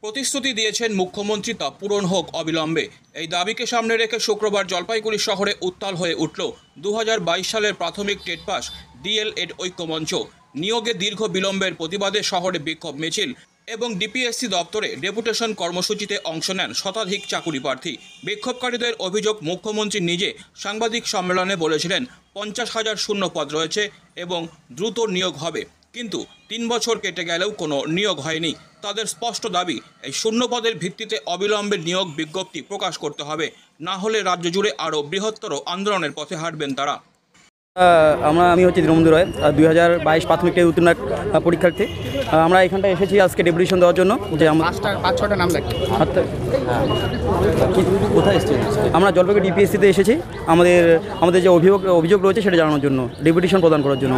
প্রতিশ্রুতি দিয়েছেন মুখ্যমন্ত্রী তা পূরণ হোক অবিলম্বে। এই দাবিকে সামনে রেখে শুক্রবার জলপাইগুড়ি শহরে উত্তাল হয়ে উঠল 2022 সালের প্রাথমিক টেট পাস ডিএলএড ঐক্যমঞ্চ। নিয়োগে দীর্ঘ বিলম্বের প্রতিবাদে শহরে বিক্ষোভ মিছিল এবং ডিপিএসসি দপ্তরে ডেপুটেশন কর্মসূচিতে অংশ নেন শতাধিক চাকুরি প্রার্থী। বিক্ষোভকারীদের অভিযোগ, মুখ্যমন্ত্রী নিজে সাংবাদিক সম্মেলনে বলেছিলেন 50,000 শূন্য পদ রয়েছে এবং দ্রুত নিয়োগ হবে, কিন্তু 3 বছর কেটে গেলেও কোনো নিয়োগ হয়নি। তাদের স্পষ্ট দাবি, এই শূন্য পদের ভিত্তিতে অবিলম্বে নিয়োগ বিজ্ঞপ্তি প্রকাশ করতে হবে, না হলে রাজ্য জুড়ে আরও বৃহত্তর আন্দোলনের পথে হাঁটবেন তারা। আমি হচ্ছে দীনবন্ধু রায়, 2022 প্রাথমিক উত্তীর্ণ পরীক্ষার্থী। আমরা এখানটায় এসেছি আজকে ডেপুটেশন দেওয়ার জন্য। যে পাঁচ-ছটা নাম লাগবে। কোথায় এসেছি? আমরা জলপাইগুড়ি ডিপিএসসিতে এসেছি। আমাদের যে অভিযোগ রয়েছে সেটা জানানোর জন্য, ডেপুটেশন প্রদান করার জন্য।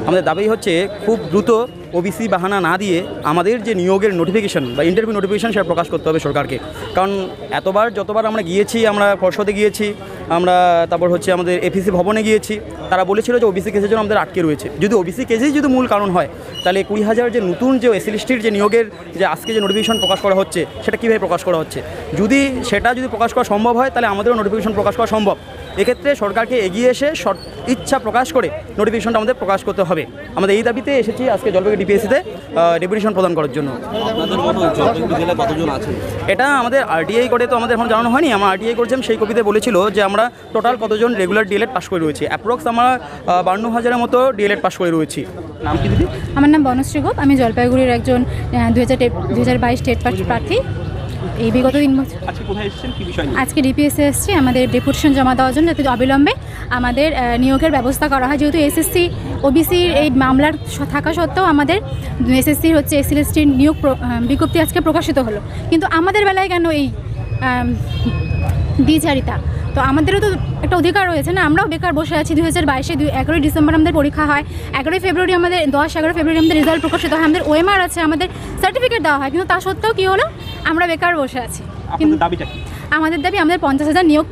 আমাদের দাবি হচ্ছে খুব দ্রুত ওবিসি বাহানা না দিয়ে আমাদের যে নিয়োগের নোটিফিকেশন বা ইন্টারভিউ নোটিফিকেশন সেটা প্রকাশ করতে হবে সরকারকে। কারণ যতবার আমরা গিয়েছি, আমরা পর্ষদে গিয়েছি, আমরা তারপর হচ্ছে আমাদের এফিসি ভবনে গিয়েছি, তারা বলেছিল যে ওবিসি কেসের জন্য আমাদের আটকে রয়েছে। যদি ওবিসি কেসেই যদি মূল কারণ হয়, তাহলে 20,000 যে নতুন যে এসএলএসটির যে নিয়োগের যে আজকে যে নোটিফিকেশন প্রকাশ করা হচ্ছে সেটা কীভাবে প্রকাশ করা হচ্ছে? যদি প্রকাশ করা সম্ভব হয়, তাহলে আমাদেরও নোটিফিকেশন প্রকাশ করা সম্ভব। এক্ষেত্রে সরকারকে এগিয়ে এসে ইচ্ছা প্রকাশ করে নোটিফিকেশনটা আমাদের প্রকাশ করতে হবে। আমাদের এই দাবিতে এসেছি আজকে জলপাইগুড়ি ডিপিএসসিতে ডেপুটেশন প্রদান করার জন্য। এটা আমাদের আরটিআই করে তো আমাদের এখন জানানো হয়নি। আমরা আরটিআই করেছিলাম, সেই কপিতে বলেছিল যে আমরা টোটাল কতজন রেগুলার ডিএলএড পাস করে রয়েছি। অ্যাপ্রক্স আমরা 52,000-এর মতো ডিএলএড পাস করে রয়েছি। নাম কি দিদি? আমার নাম বনশ্রী গোপ। আমি জলপাইগুড়ির একজন 2022 টেট পাস প্রার্থী। এই বিগত 3 বছর আজকে ডিপিএসসি এসেছি আমাদের ডেপুটেশন জমা দেওয়ার জন্য, যাতে অবিলম্বে আমাদের নিয়োগের ব্যবস্থা করা হয়। যেহেতু এসএসসি ওবিসির এই মামলার থাকা সত্ত্বেও আমাদের এসএসসির হচ্ছে এসএলএসটির নিয়োগ বিজ্ঞপ্তি আজকে প্রকাশিত হলো, কিন্তু আমাদের বেলায় কেন এই দ্বিচারিতা? তো আমাদেরও তো একটা অধিকার রয়েছে না? আমরাও বেকার বসে আছি। 2022-এ 11ই ডিসেম্বর আমাদের পরীক্ষা হয়, 11ই ফেব্রুয়ারি আমাদের 11 ফেব্রুয়ারি আমাদের রেজাল্ট প্রকাশিত হয়, আমাদের ওএমআর আছে, আমাদের সার্টিফিকেট দেওয়া হয়, কিন্তু তা সত্ত্বেও কী হলো? আমরা বেকার বসে আছি। কিন্তু আমাদের দাবি আমাদের 50,000 নিয়োগ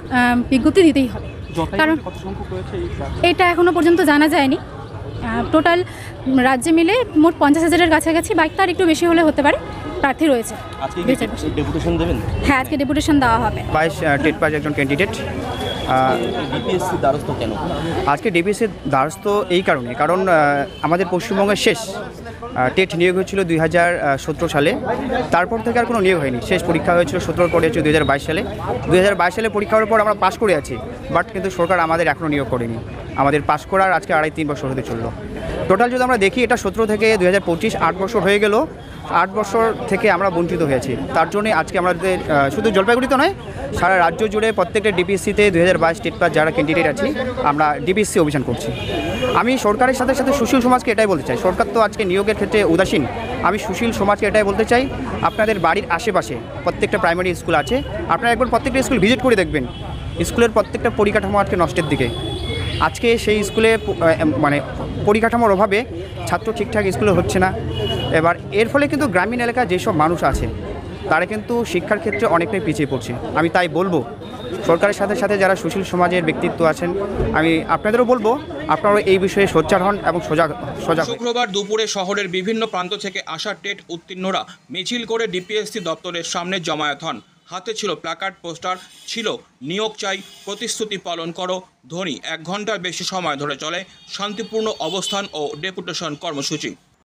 বিজ্ঞপ্তি দিতেই হবে। কারণ এটা এখনও পর্যন্ত জানা যায়নি। টোটাল রাজ্যে মিলে মোট 50,000-এর কাছাকাছি, বাইক তার একটু বেশি হলে হতে পারে, প্রার্থী রয়েছে। হ্যাঁ, আজকে ডেপুটেশন দেওয়া হবে। 22 টেট পাস একজন ক্যান্ডিডেট। ডিপিএসসির দ্বারস্থ কেন? আজকে ডিপিএসসির দ্বারস্থ এই কারণ আমাদের পশ্চিমবঙ্গের শেষ টেট নিয়োগ হয়েছিল 2017 সালে। তারপর থেকে আর কোনো নিয়োগ হয়নি। শেষ পরীক্ষা হয়েছিল 17 পরে হয়েছিল 2022 সালে। 2022 সালে পরীক্ষা হওয়ার পর আমরা পাস করে আছি, বাট কিন্তু সরকার আমাদের এখনও নিয়োগ করেনি। আমাদের পাস করার আজকে 2.5-3 বছর হতে চললো। টোটাল যদি আমরা দেখি, এটা 17 থেকে 2025 8 বছর হয়ে গেল। 8 বছর থেকে আমরা বঞ্চিত হয়েছি। তার জন্যে আজকে আমাদের শুধু জলপাইগুড়িতে নয়, সারা রাজ্য জুড়ে প্রত্যেকটা ডিপিএসসিতে 2022 টেট পাস যারা ক্যান্ডিডেট আছি, আমরা ডিপিএসসি অভিযান করছি। আমি সরকারের সাথে সাথে সুশীল সমাজকে এটাই বলতে চাই, সরকার তো আজকে নিয়োগের ক্ষেত্রে উদাসীন। আমি সুশীল সমাজকে এটাই বলতে চাই, আপনাদের বাড়ির আশেপাশে প্রত্যেকটা প্রাইমারি স্কুল আছে, আপনারা একবার প্রত্যেকটা স্কুল ভিজিট করে দেখবেন। স্কুলের প্রত্যেকটা পরিকাঠামো আজকে নষ্টের দিকে। আজকে সেই স্কুলে পরিকাঠামোর অভাবে ছাত্র ঠিকঠাক স্কুলে হচ্ছে না। এবার এর ফলে কিন্তু গ্রামীণ এলাকার যেসব মানুষ আছে তারা কিন্তু শিক্ষার ক্ষেত্রে অনেকটাই পিছিয়ে পড়ছে। আমি তাই বলবো, সরকারের সাথে সাথে যারা সুশীল সমাজের ব্যক্তিত্ব আছেন, আমি আপনাদেরও বলবো আপনারা এই বিষয়ে সোচ্চার হন এবং সজাগ। শুক্রবার দুপুরে শহরের বিভিন্ন প্রান্ত থেকে আসা টেট উত্তীর্ণরা মিছিল করে ডিপিএসসি দপ্তরের সামনে জমায়েত হন। হাতে ছিল প্ল্যাকার্ড, পোস্টার, ছিল নিয়োগ চাই, প্রতিশ্রুতি পালন করো ধ্বনি। 1 ঘন্টার বেশি সময় ধরে চলে শান্তিপূর্ণ অবস্থান ও ডেপুটেশন কর্মসূচি।